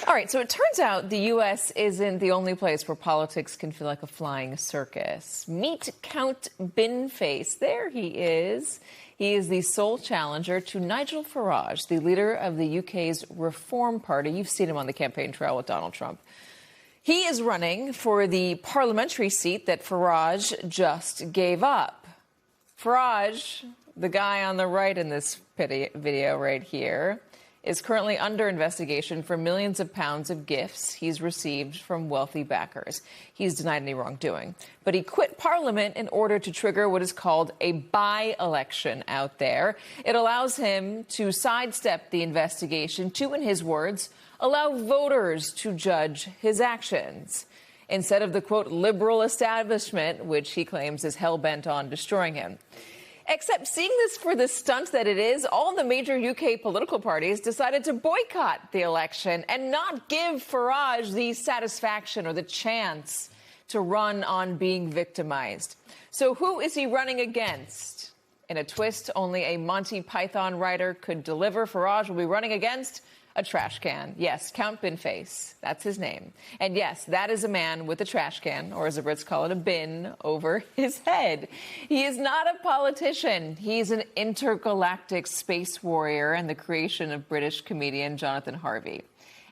All right, so it turns out the U.S. isn't the only place where politics can feel like a flying circus. Meet Count Binface. There he is. He is the sole challenger to Nigel Farage, the leader of the UK's Reform Party. You've seen him on the campaign trail with Donald Trump. He is running for the parliamentary seat that Farage just gave up. Farage, the guy on the right in this video right here, is currently under investigation for millions of pounds of gifts he's received from wealthy backers. He's denied any wrongdoing. But he quit Parliament in order to trigger what is called a by-election out there. It allows him to sidestep the investigation to, in his words, allow voters to judge his actions, instead of the, quote, liberal establishment, which he claims is hell-bent on destroying him. Except seeing this for the stunt that it is, all the major UK political parties decided to boycott the election and not give Farage the satisfaction or the chance to run on being victimized. So who is he running against? In a twist only a Monty Python writer could deliver, Farage will be running against a trash can. Yes, Count Binface. That's his name. And yes, that is a man with a trash can, or as the Brits call it, a bin, over his head. He is not a politician. He's an intergalactic space warrior and the creation of British comedian Jonathan Harvey.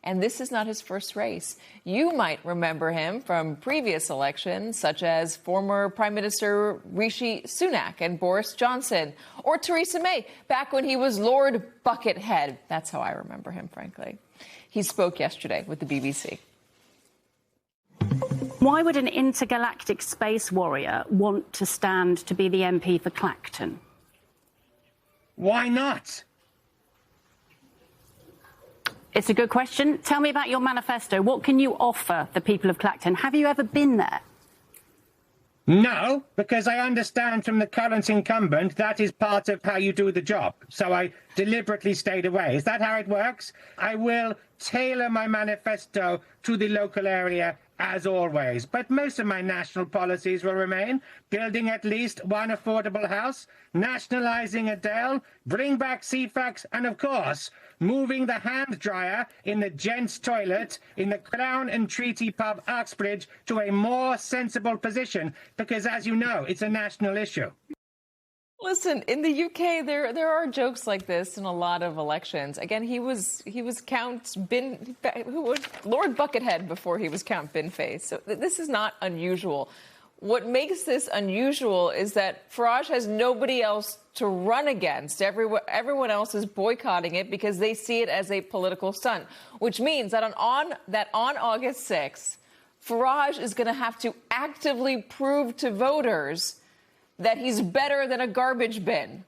And this is not his first race. You might remember him from previous elections, such as former Prime Minister Rishi Sunak and Boris Johnson, or Theresa May, back when he was Lord Buckethead. That's how I remember him, frankly. He spoke yesterday with the BBC. Why would an intergalactic space warrior want to stand to be the MP for Clacton? Why not? It's a good question. Tell me about your manifesto. What can you offer the people of Clacton? Have you ever been there? No, because I understand from the current incumbent that is part of how you do the job. So I deliberately stayed away. Is that how it works? I will tailor my manifesto to the local area as always. But most of my national policies will remain. Building at least one affordable house, nationalising Adele, bring back CFAX, and of course, moving the hand dryer in the gents' toilet in the Crown and Treaty pub Uxbridge to a more sensible position, because as you know, it's a national issue. Listen, in the UK, there are jokes like this in a lot of elections. Again, he was Count Lord Buckethead before he was Count Binface. So this is not unusual. What makes this unusual is that Farage has nobody else to run against. Everyone else is boycotting it because they see it as a political stunt, which means that on August 6th, Farage is going to have to actively prove to voters that he's better than a garbage bin.